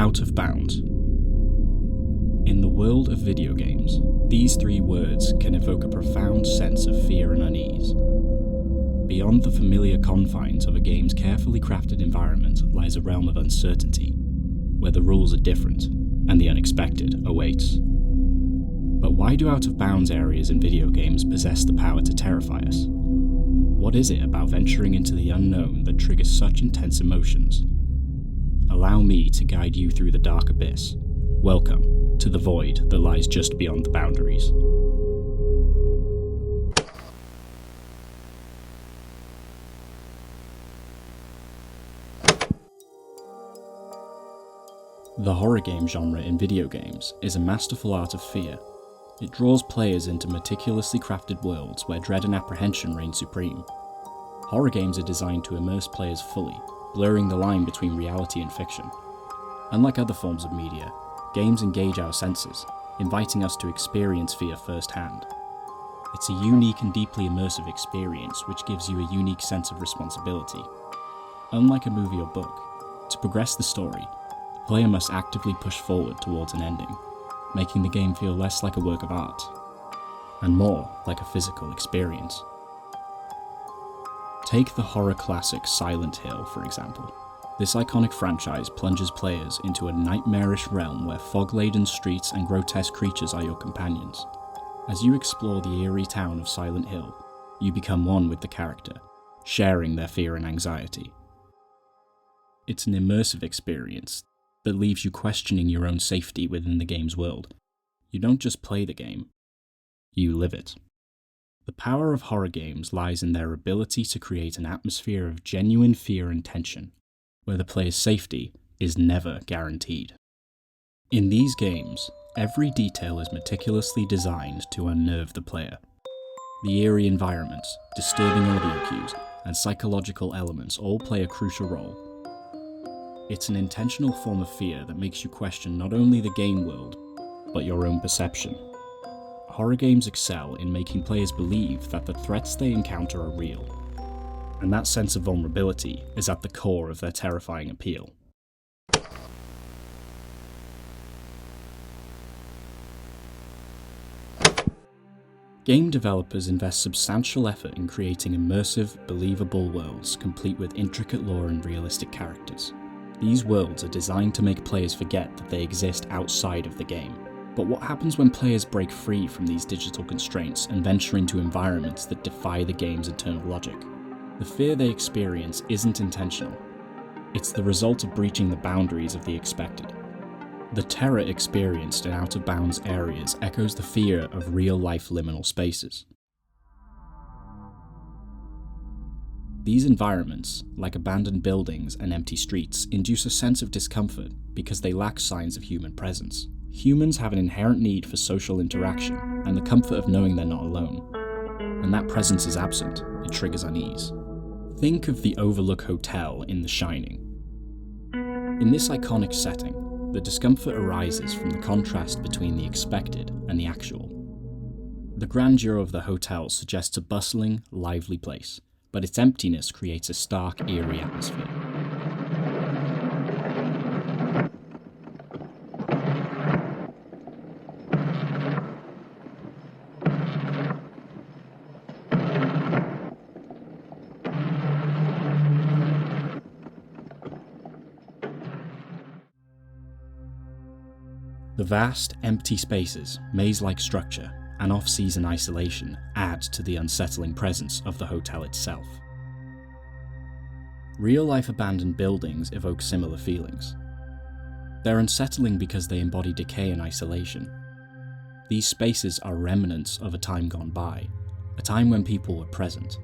out of bounds. In the world of video games, these three words can evoke a profound sense of fear and unease. Beyond the familiar confines of a game's carefully crafted environment lies a realm of uncertainty, where the rules are different and the unexpected awaits. But why do out-of-bounds areas in video games possess the power to terrify us? What is it about venturing into the unknown that triggers such intense emotions? Allow me to guide you through the dark abyss. Welcome to the void that lies just beyond the boundaries. The horror game genre in video games is a masterful art of fear. It draws players into meticulously crafted worlds where dread and apprehension reign supreme. Horror games are designed to immerse players fully, blurring the line between reality and fiction. Unlike other forms of media, games engage our senses, inviting us to experience fear firsthand. It's a unique and deeply immersive experience which gives you a unique sense of responsibility. Unlike a movie or book, to progress the story, the player must actively push forward towards an ending, making the game feel less like a work of art, and more like a physical experience. Take the horror classic Silent Hill, for example. This iconic franchise plunges players into a nightmarish realm where fog-laden streets and grotesque creatures are your companions. As you explore the eerie town of Silent Hill, you become one with the character, sharing their fear and anxiety. It's an immersive experience that leaves you questioning your own safety within the game's world. You don't just play the game, you live it. The power of horror games lies in their ability to create an atmosphere of genuine fear and tension, where the player's safety is never guaranteed. In these games, every detail is meticulously designed to unnerve the player. The eerie environments, disturbing audio cues, and psychological elements all play a crucial role. It's an intentional form of fear that makes you question not only the game world, but your own perception. Horror games excel in making players believe that the threats they encounter are real, and that sense of vulnerability is at the core of their terrifying appeal. Game developers invest substantial effort in creating immersive, believable worlds complete with intricate lore and realistic characters. These worlds are designed to make players forget that they exist outside of the game. But what happens when players break free from these digital constraints and venture into environments that defy the game's internal logic? The fear they experience isn't intentional. It's the result of breaching the boundaries of the expected. The terror experienced in out-of-bounds areas echoes the fear of real-life liminal spaces. These environments, like abandoned buildings and empty streets, induce a sense of discomfort because they lack signs of human presence. Humans have an inherent need for social interaction and the comfort of knowing they're not alone. When that presence is absent, it triggers unease. Think of the Overlook Hotel in The Shining. In this iconic setting, the discomfort arises from the contrast between the expected and the actual. The grandeur of the hotel suggests a bustling, lively place, but its emptiness creates a stark, eerie atmosphere. The vast, empty spaces, maze-like structure, and off-season isolation add to the unsettling presence of the hotel itself. Real-life abandoned buildings evoke similar feelings. They're unsettling because they embody decay and isolation. These spaces are remnants of a time gone by, a time when people were present.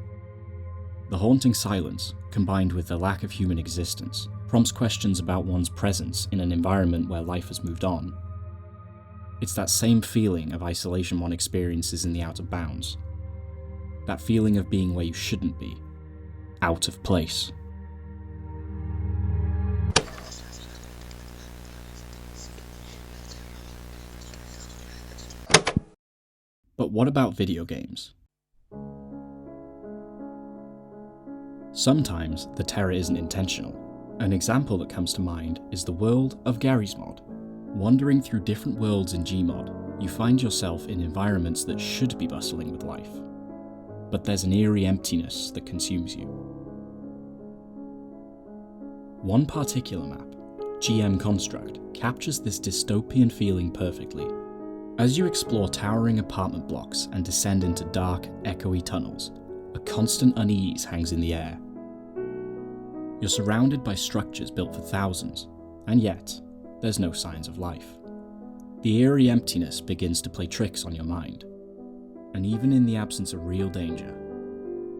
The haunting silence, combined with the lack of human existence, prompts questions about one's presence in an environment where life has moved on. It's that same feeling of isolation one experiences in the out of bounds. That feeling of being where you shouldn't be, out of place. But what about video games? Sometimes the terror isn't intentional. An example that comes to mind is the world of Garry's Mod. Wandering through different worlds in Gmod, you find yourself in environments that should be bustling with life. But there's an eerie emptiness that consumes you. One particular map, GM Construct, captures this dystopian feeling perfectly. As you explore towering apartment blocks and descend into dark, echoey tunnels, a constant unease hangs in the air. You're surrounded by structures built for thousands, and yet, there's no signs of life. The eerie emptiness begins to play tricks on your mind, and even in the absence of real danger,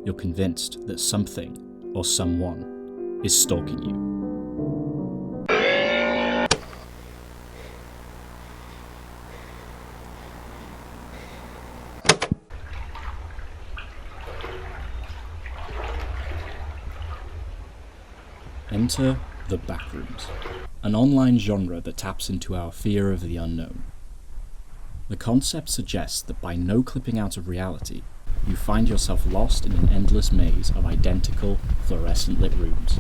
you're convinced that something or someone is stalking you. Enter the Backrooms, an online genre that taps into our fear of the unknown. The concept suggests that by no-clipping out of reality, you find yourself lost in an endless maze of identical, fluorescent-lit rooms.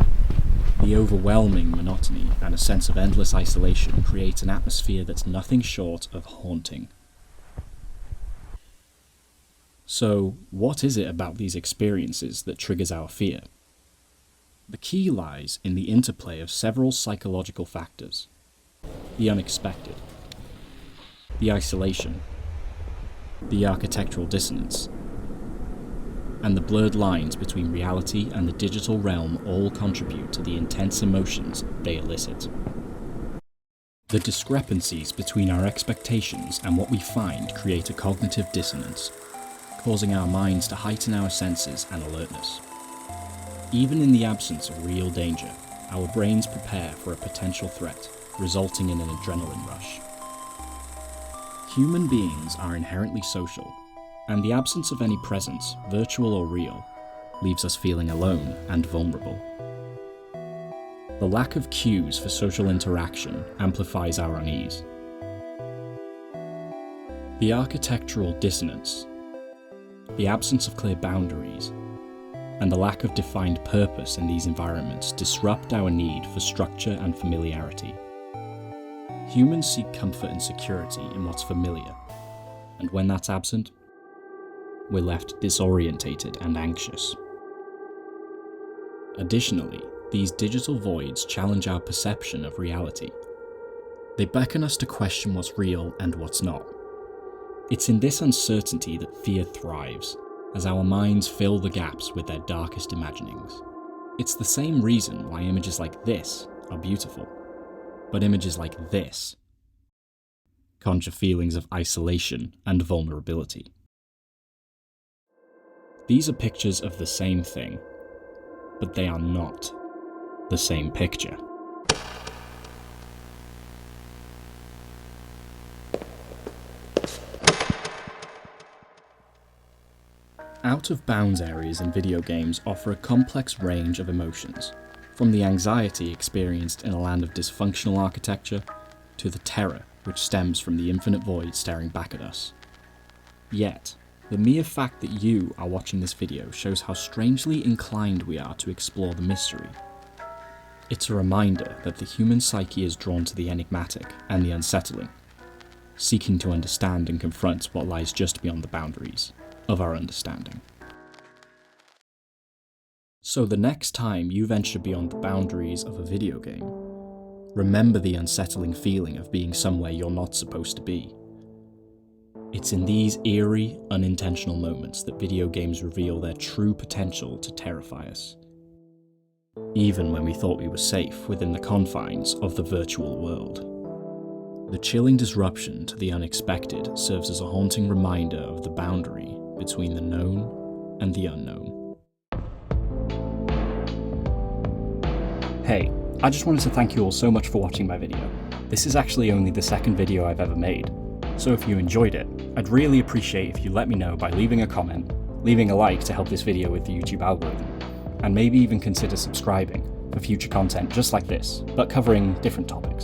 The overwhelming monotony and a sense of endless isolation create an atmosphere that's nothing short of haunting. So, what is it about these experiences that triggers our fear? The key lies in the interplay of several psychological factors: the unexpected, the isolation, the architectural dissonance, and the blurred lines between reality and the digital realm all contribute to the intense emotions they elicit. The discrepancies between our expectations and what we find create a cognitive dissonance, causing our minds to heighten our senses and alertness. Even in the absence of real danger, our brains prepare for a potential threat, resulting in an adrenaline rush. Human beings are inherently social, and the absence of any presence, virtual or real, leaves us feeling alone and vulnerable. The lack of cues for social interaction amplifies our unease. The architectural dissonance, the absence of clear boundaries, and the lack of defined purpose in these environments disrupt our need for structure and familiarity. Humans seek comfort and security in what's familiar, and when that's absent, we're left disorientated and anxious. Additionally, these digital voids challenge our perception of reality. They beckon us to question what's real and what's not. It's in this uncertainty that fear thrives, as our minds fill the gaps with their darkest imaginings. It's the same reason why images like this are beautiful, but images like this conjure feelings of isolation and vulnerability. These are pictures of the same thing, but they are not the same picture. Out-of-bounds areas in video games offer a complex range of emotions, from the anxiety experienced in a land of dysfunctional architecture, to the terror which stems from the infinite void staring back at us. Yet, the mere fact that you are watching this video shows how strangely inclined we are to explore the mystery. It's a reminder that the human psyche is drawn to the enigmatic and the unsettling, seeking to understand and confront what lies just beyond the boundaries of our understanding. So the next time you venture beyond the boundaries of a video game, remember the unsettling feeling of being somewhere you're not supposed to be. It's in these eerie, unintentional moments that video games reveal their true potential to terrify us, even when we thought we were safe within the confines of the virtual world. The chilling disruption to the unexpected serves as a haunting reminder of the boundary between the known and the unknown. Hey, I just wanted to thank you all so much for watching my video. This is actually only the second video I've ever made, so if you enjoyed it, I'd really appreciate if you let me know by leaving a comment, leaving a like to help this video with the YouTube algorithm, and maybe even consider subscribing for future content just like this, but covering different topics.